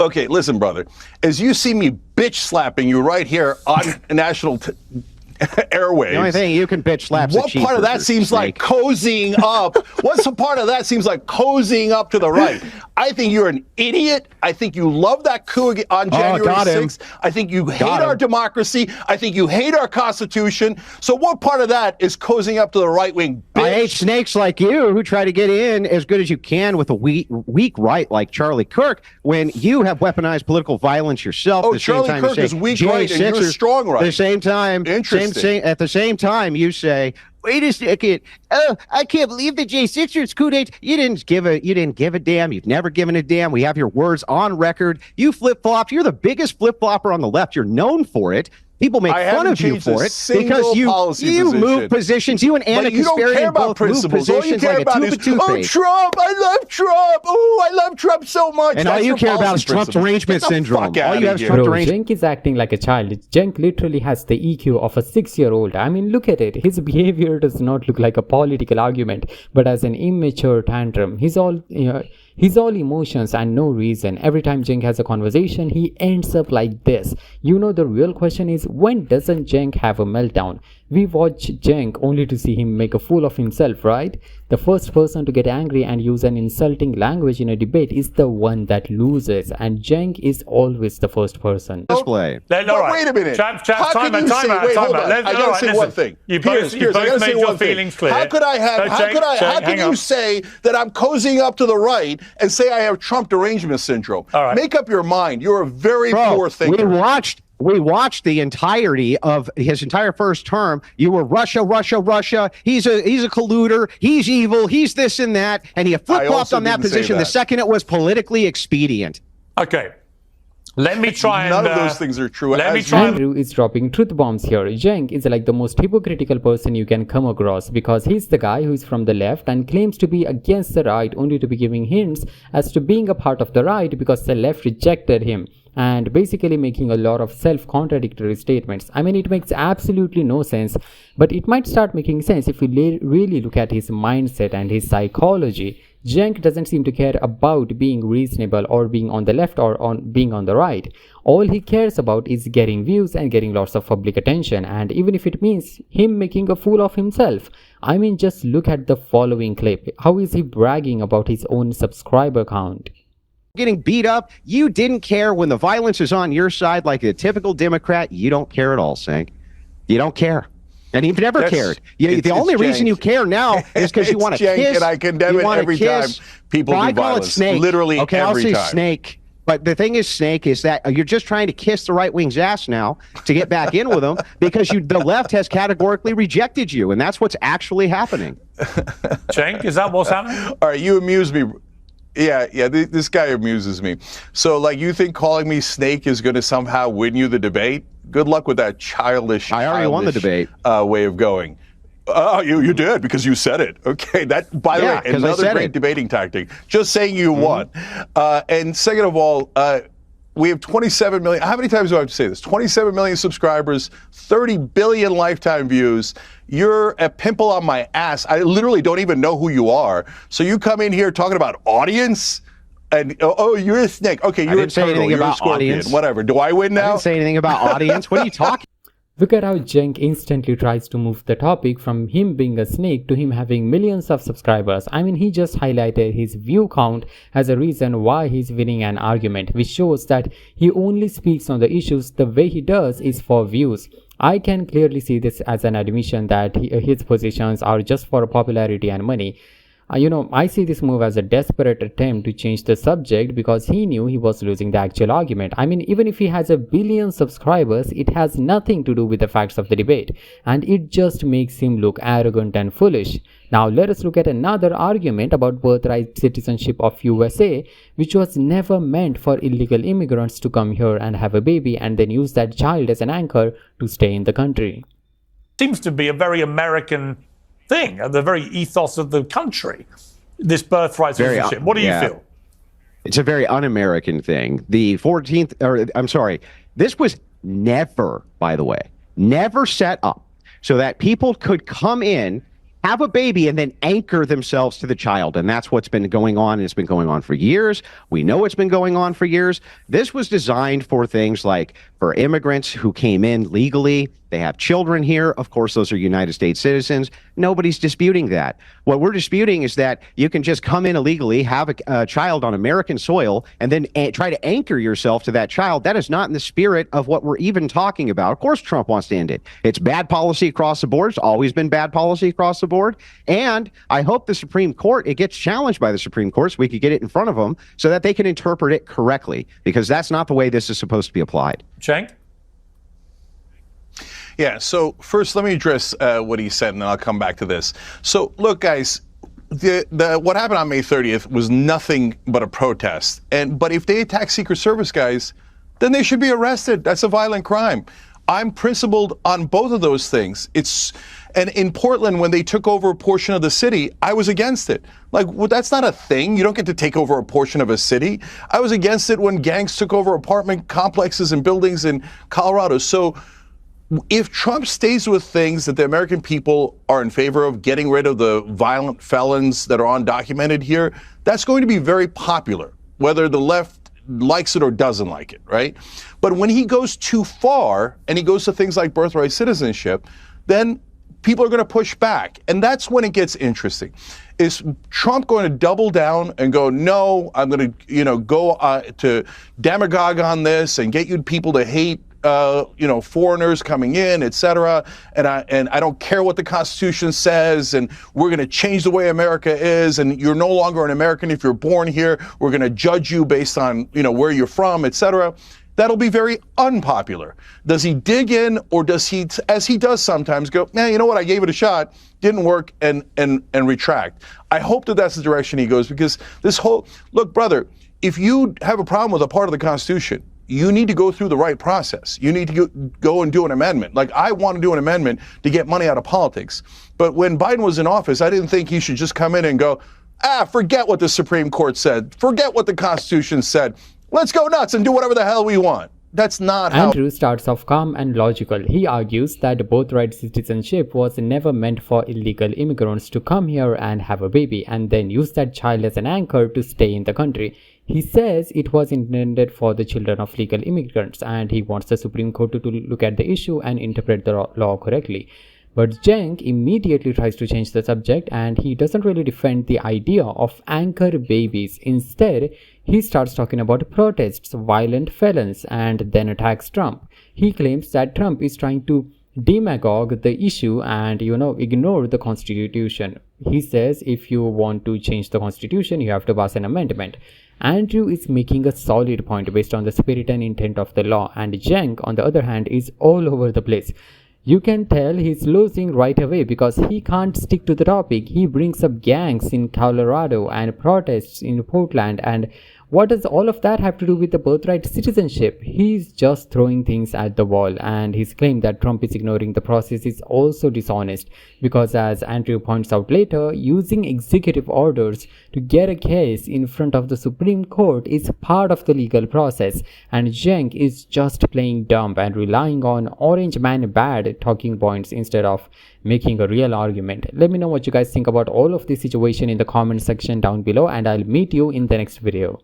Okay, listen, brother. As you see me bitch slapping you right here on national airwaves. The only thing you can bitch slap. What part of that seems like cozying up? What's the part of that seems like cozying up to the right? I think you're an idiot. I think you love that coup on January 6th. I think you hate our democracy. I think you hate our Constitution. So what part of that is cozying up to the right wing? Bitch? I hate snakes like you who try to get in as good as you can with a weak right like Charlie Kirk when you have weaponized political violence yourself. Oh, Charlie Kirk is weak right and you're strong right. At the same time, at the same time, you say, "Wait a second! Oh, I can't believe the J6ers coup d'etat. You didn't give a damn. You've never given a damn. We have your words on record. You flip-flopped. You're the biggest flip-flopper on the left. You're known for it. People make fun of you for it because you move positions. You and Anna Kasparian both move positions like a tube of toothpaste. Oh, Trump! I love Trump! Oh, I love Trump so much. And all you care about is Trump derangement syndrome. All you have is Trump derangement. Cenk is acting like a child. Cenk literally has the EQ of a 6-year-old. I mean, look at it. His behavior does not look like a political argument, but as an immature tantrum. He's all emotions and no reason. Every time Cenk has a conversation, he ends up like this. You know, the real question is, when doesn't Cenk have a meltdown? We watch Cenk only to see him make a fool of himself, right? The first person to get angry and use an insulting language in a debate is the one that loses, and Cenk is always the first person. Display. But wait a minute. Time out. I gotta say one thing. Piers, I gotta say one thing. How can you say that I'm cozying up to the right and say I have Trump derangement syndrome? All right. Make up your mind. You're a very poor thinker. We watched the entirety of his entire first term. You were Russia. He's a colluder. He's evil. He's this and that. And he flip-flopped on that position the second it was politically expedient. Okay. Let me try and... None of those things are true. Andrew is dropping truth bombs here. Cenk is like the most hypocritical person you can come across because he's the guy who is from the left and claims to be against the right only to be giving hints as to being a part of the right because the left rejected him, and basically making a lot of self-contradictory statements. I mean, it makes absolutely no sense, but it might start making sense if we really look at his mindset and his psychology. Cenk doesn't seem to care about being reasonable or being on the left or being on the right. All he cares about is getting views and getting lots of public attention, and even if it means him making a fool of himself. I mean, just look at the following clip. How is he bragging about his own subscriber count? Getting beat up, you didn't care when the violence is on your side like a typical Democrat. You don't care at all, Cenk. You don't care. And you've never cared. The only reason you care now is because you want to kiss. And I condemn it every time people do violence. Snake. Literally okay, every time. I'll say snake. But the thing is, Snake, is that you're just trying to kiss the right wing's ass now to get back in with them because the left has categorically rejected you. And that's what's actually happening. Cenk, is that what's happening? All right, you amuse me. Yeah, this guy amuses me. So, like, you think calling me Snake is going to somehow win you the debate? Good luck with that childish. I already won the debate. Way of going. Oh, you did because you said it. Okay, that, by the way, another great debating tactic. Just saying you won. And second of all, we have 27 million. How many times do I have to say this? 27 million subscribers, 30 billion lifetime views. You're a pimple on my ass. I literally don't even know who you are. So you come in here talking about audience? And you're a snake. Okay, you're a turtle. You're a scorpion. Audience. Whatever. Do I win now? I didn't say anything about audience. What are you talking? Look at how Cenk instantly tries to move the topic from him being a snake to him having millions of subscribers. I mean, he just highlighted his view count as a reason why he's winning an argument, which shows that he only speaks on the issues the way he does is for views. I can clearly see this as an admission that his positions are just for popularity and money. I see this move as a desperate attempt to change the subject because he knew he was losing the actual argument. I mean, even if he has a billion subscribers, it has nothing to do with the facts of the debate, and it just makes him look arrogant and foolish. Now let us look at another argument about birthright citizenship of USA, which was never meant for illegal immigrants to come here and have a baby and then use that child as an anchor to stay in the country. Seems to be a very American thing, the very ethos of the country, this birthright citizenship. What do you feel? It's a very un-American thing. The 14th, this was never, by the way, never set up so that people could come in have a baby and then anchor themselves to the child. And that's what's been going on. And it's been going on for years. We know it's been going on for years. This was designed for things like for immigrants who came in legally. They have children here. Of course, those are United States citizens. Nobody's disputing that. What we're disputing is that you can just come in illegally, have a child on American soil, and then try to anchor yourself to that child. That is not in the spirit of what we're even talking about. Of course, Trump wants to end it. It's bad policy across the board. It's always been bad policy across the board. And I hope the Supreme Court, it gets challenged by the Supreme Court so we could get it in front of them so that they can interpret it correctly, because that's not the way this is supposed to be applied. Cenk? Yeah, so first let me address what he said, and then I'll come back to this. So look, guys, what happened on May 30th was nothing but a protest. But if they attack Secret Service guys, then they should be arrested. That's a violent crime. I'm principled on both of those things. And in Portland, when they took over a portion of the city, I was against it. Like, well, that's not a thing. You don't get to take over a portion of a city. I was against it when gangs took over apartment complexes and buildings in Colorado. So if Trump stays with things that the American people are in favor of, getting rid of the violent felons that are undocumented here, that's going to be very popular, whether the left likes it or doesn't like it, right? But when he goes too far and he goes to things like birthright citizenship, then people are going to push back. And that's when it gets interesting. Is Trump going to double down and go, no, I'm going to, go to demagogue on this and get you people to hate foreigners coming in, et cetera, and I don't care what the Constitution says, and we're going to change the way America is, and you're no longer an American if you're born here. We're going to judge you based on where you're from, et cetera. That'll be very unpopular. Does he dig in, or does he, as he does sometimes, go, man, you know what? I gave it a shot, didn't work, and retract? I hope that that's the direction he goes, because this whole look, brother, if you have a problem with a part of the Constitution, you need to go through the right process. You need to go and do an amendment. Like, I want to do an amendment to get money out of politics. But when Biden was in office, I didn't think he should just come in and go, forget what the Supreme Court said. Forget what the Constitution said. Let's go nuts and do whatever the hell we want. That's not how. Andrew starts off calm and logical. He argues that birthright citizenship was never meant for illegal immigrants to come here and have a baby and then use that child as an anchor to stay in the country. He says it was intended for the children of legal immigrants, and he wants the Supreme Court to look at the issue and interpret the law correctly. But Cenk immediately tries to change the subject, and he doesn't really defend the idea of anchor babies. Instead, he starts talking about protests, violent felons, and then attacks Trump. He claims that Trump is trying to demagogue the issue and ignore the Constitution. He says if you want to change the Constitution, you have to pass an amendment. Andrew is making a solid point based on the spirit and intent of the law, and Cenk, on the other hand, is all over the place. You can tell he's losing right away because he can't stick to the topic. He brings up gangs in Colorado and protests in Portland, and what does all of that have to do with the birthright citizenship? He's just throwing things at the wall, and his claim that Trump is ignoring the process is also dishonest because, as Andrew points out later, using executive orders to get a case in front of the Supreme Court is part of the legal process, and Cenk is just playing dumb and relying on orange man bad talking points instead of making a real argument. Let me know what you guys think about all of this situation in the comment section down below, and I'll meet you in the next video.